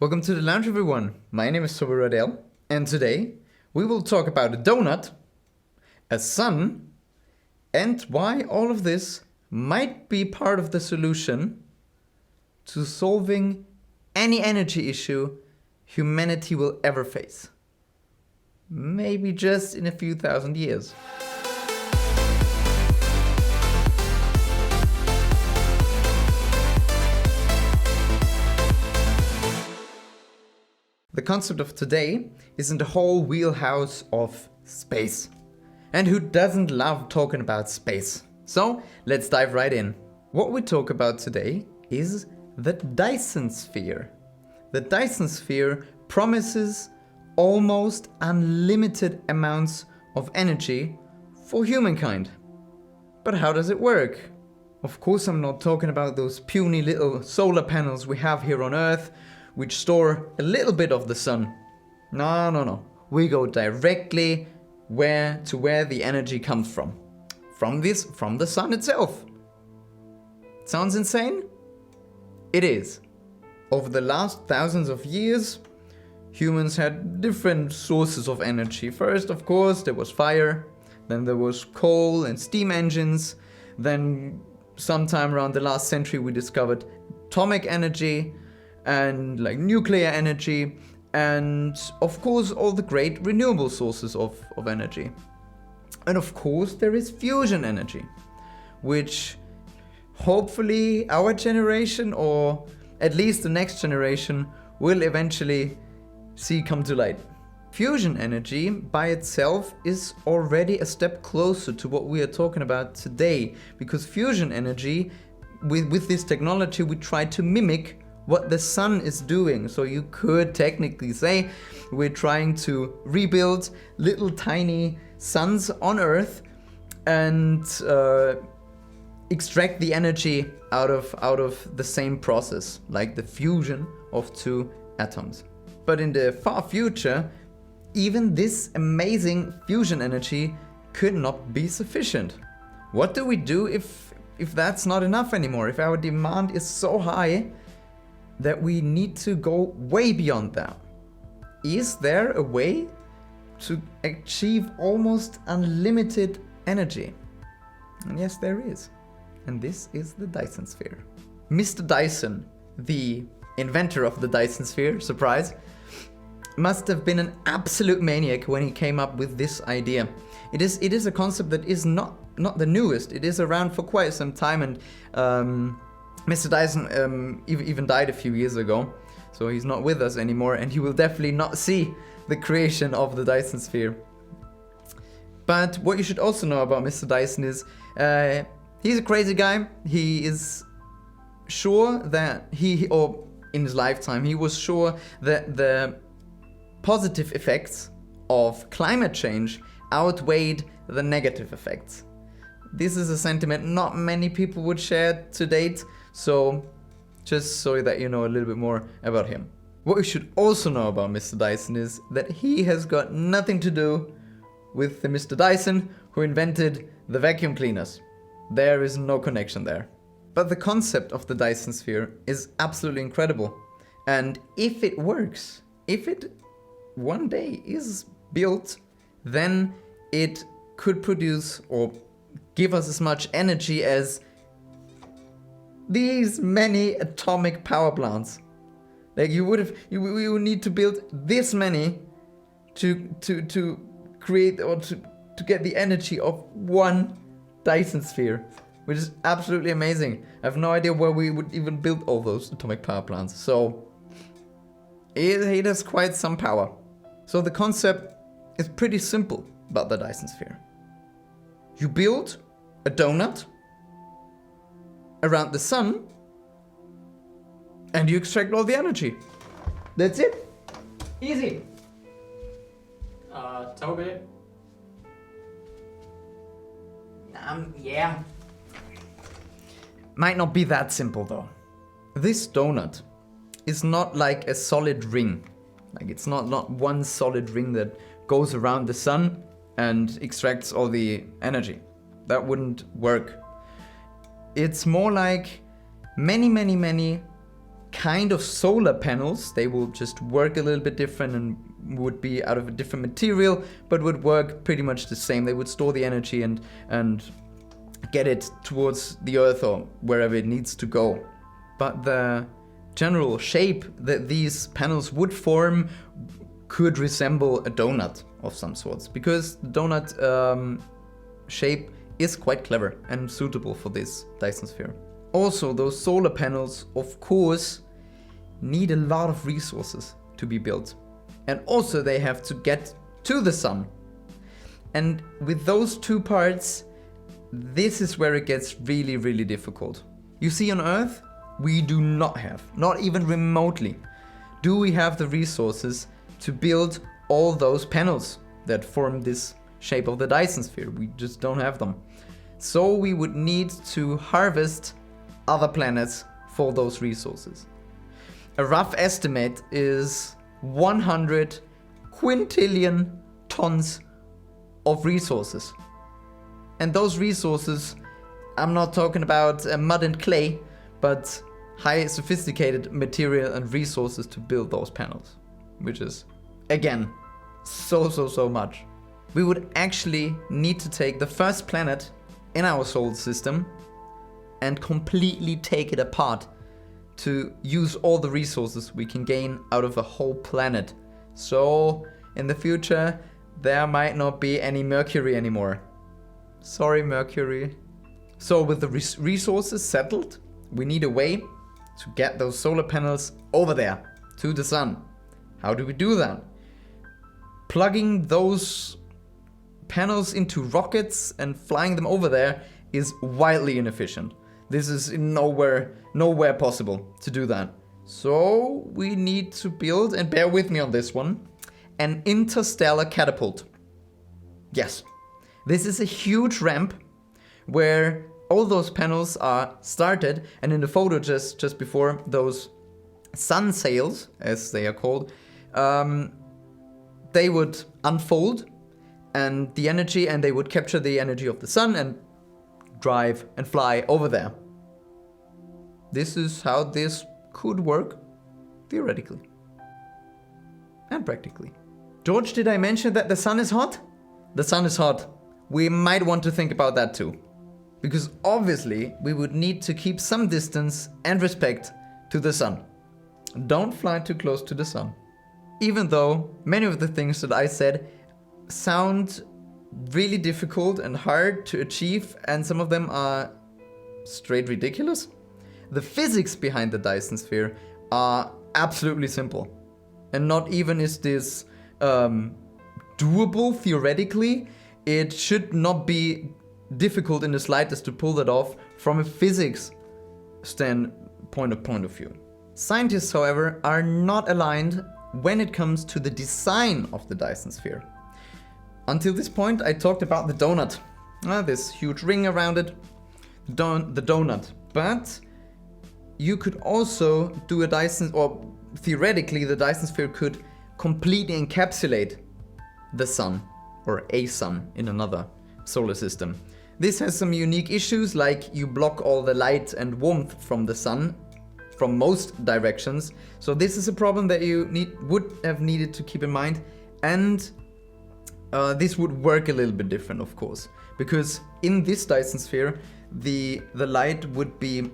Welcome to the lounge, everyone. My name is Toby Roydell, and today we will talk about a donut, a sun, and why all of this might be part of the solution to solving any energy issue humanity will ever face. Maybe just in a few thousand years. The concept of today is in the whole wheelhouse of space. And who doesn't love talking about space? So let's dive right in. What we talk about today is the Dyson sphere. The Dyson sphere promises almost unlimited amounts of energy for humankind. But how does it work? Of course, I'm not talking about those puny little solar panels we have here on Earth, which store a little bit of the sun. No. We go directly where the energy comes from. From the sun itself. Sounds insane? It is. Over the last thousands of years, humans had different sources of energy. First, of course, there was fire. Then there was coal and steam engines. Then sometime around the last century, we discovered atomic energy and like nuclear energy, and of course all the great renewable sources of energy. And of course there is fusion energy, which hopefully our generation, or at least the next generation, will eventually see come to light. Fusion energy by itself is already a step closer to what we are talking about today, because fusion energy, with this technology, we try to mimic what the sun is doing. So you could technically say we're trying to rebuild little tiny suns on Earth and extract the energy out of the same process, like the fusion of two atoms. But in the far future, even this amazing fusion energy could not be sufficient. What do we do if that's not enough anymore? If our demand is so high that we need to go way beyond that? Is there a way to achieve almost unlimited energy? And yes, there is. And this is the Dyson sphere. Mr. Dyson, the inventor of the Dyson sphere, surprise, must have been an absolute maniac when he came up with this idea. It is a concept that is not the newest. It is around for quite some time, and Mr. Dyson even died a few years ago, so he's not with us anymore, and he will definitely not see the creation of the Dyson sphere. But what you should also know about Mr. Dyson is he's a crazy guy. He is sure that in his lifetime, he was sure that the positive effects of climate change outweighed the negative effects. This is a sentiment not many people would share to date, so just so that you know a little bit more about him. What you should also know about Mr. Dyson is that he has got nothing to do with the Mr. Dyson who invented the vacuum cleaners. There is no connection there. But the concept of the Dyson sphere is absolutely incredible. And if it works, if it one day is built, then it could produce or give us as much energy as these many atomic power plants. Like you would need to build this many to create or to get the energy of one Dyson sphere, which is absolutely amazing. I have no idea where we would even build all those atomic power plants. So it has quite some power. So the concept is pretty simple about the Dyson sphere. You build a donut around the sun and you extract all the energy. That's it. Easy. Toby? Yeah. Might not be that simple though. This donut is not like a solid ring. Like it's not one solid ring that goes around the sun and extracts all the energy. That wouldn't work. It's more like many kind of solar panels. They will just work a little bit different and would be out of a different material, but would work pretty much the same. They would store the energy and get it towards the Earth or wherever it needs to go. But the general shape that these panels would form could resemble a donut of some sorts, because the donut shape is quite clever and suitable for this Dyson sphere. Also, those solar panels, of course, need a lot of resources to be built. And also they have to get to the sun. And with those two parts, this is where it gets really, really difficult. You see, on Earth, we do not have, not even remotely, do we have the resources to build all those panels that form this shape of the Dyson sphere. We just don't have them. So we would need to harvest other planets for those resources. A rough estimate is 100 quintillion tons of resources. And those resources, I'm not talking about mud and clay, but high sophisticated material and resources to build those panels, which is, again, so much. We would actually need to take the first planet in our solar system and completely take it apart to use all the resources we can gain out of a whole planet. So in the future, there might not be any Mercury anymore. Sorry, Mercury. So with the resources settled, we need a way to get those solar panels over there to the sun. How do we do that? Plugging those panels into rockets and flying them over there is wildly inefficient. This is nowhere possible to do that. So we need to build, and bear with me on this one, an interstellar catapult. Yes, this is a huge ramp where all those panels are started, and in the photo just before, those sun sails, as they are called, they would unfold and the energy, and they would capture the energy of the sun and drive and fly over there. This is how this could work, theoretically and practically. George, did I mention that the sun is hot? The sun is hot. We might want to think about that too. Because obviously we would need to keep some distance and respect to the sun. Don't fly too close to the sun. Even though many of the things that I said sound really difficult and hard to achieve, and some of them are straight ridiculous, the physics behind the Dyson sphere are absolutely simple. And not even is this doable theoretically, it should not be difficult in the slightest to pull that off from a physics point of view. Scientists, however, are not aligned when it comes to the design of the Dyson sphere. Until this point, I talked about the donut, this huge ring around it, the donut. But you could also do a Dyson, or theoretically the Dyson sphere could completely encapsulate the sun, or a sun in another solar system. This has some unique issues, like you block all the light and warmth from the sun from most directions. So this is a problem that you would have needed to keep in mind. And this would work a little bit different, of course, because in this Dyson sphere, the light would be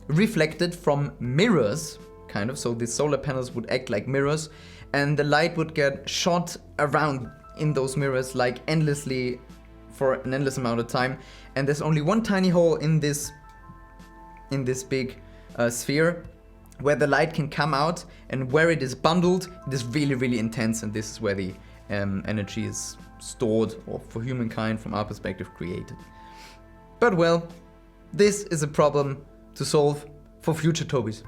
reflected from mirrors, kind of. So the solar panels would act like mirrors, and the light would get shot around in those mirrors like endlessly for an endless amount of time. And there's only one tiny hole in this big sphere where the light can come out, and where it is bundled, it is really, really intense, and this is where the energy is stored, or for humankind, from our perspective, created. But well, this is a problem to solve for future Tobys.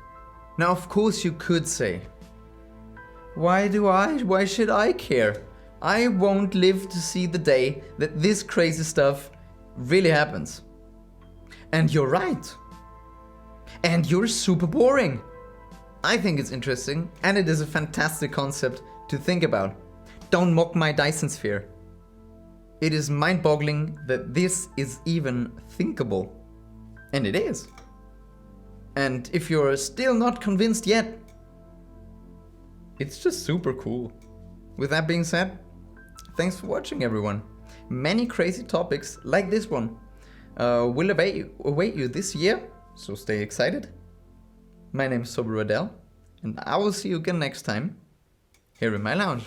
Now, of course, you could say, why should I care? I won't live to see the day that this crazy stuff really happens. And you're right. And you're super boring. I think it's interesting, and it is a fantastic concept to think about. Don't mock my Dyson sphere. It is mind-boggling that this is even thinkable. And it is. And if you're still not convinced yet, it's just super cool. With that being said, thanks for watching, everyone. Many crazy topics like this one will await you this year, so stay excited. My name is Toby Roydell, and I will see you again next time here in my lounge.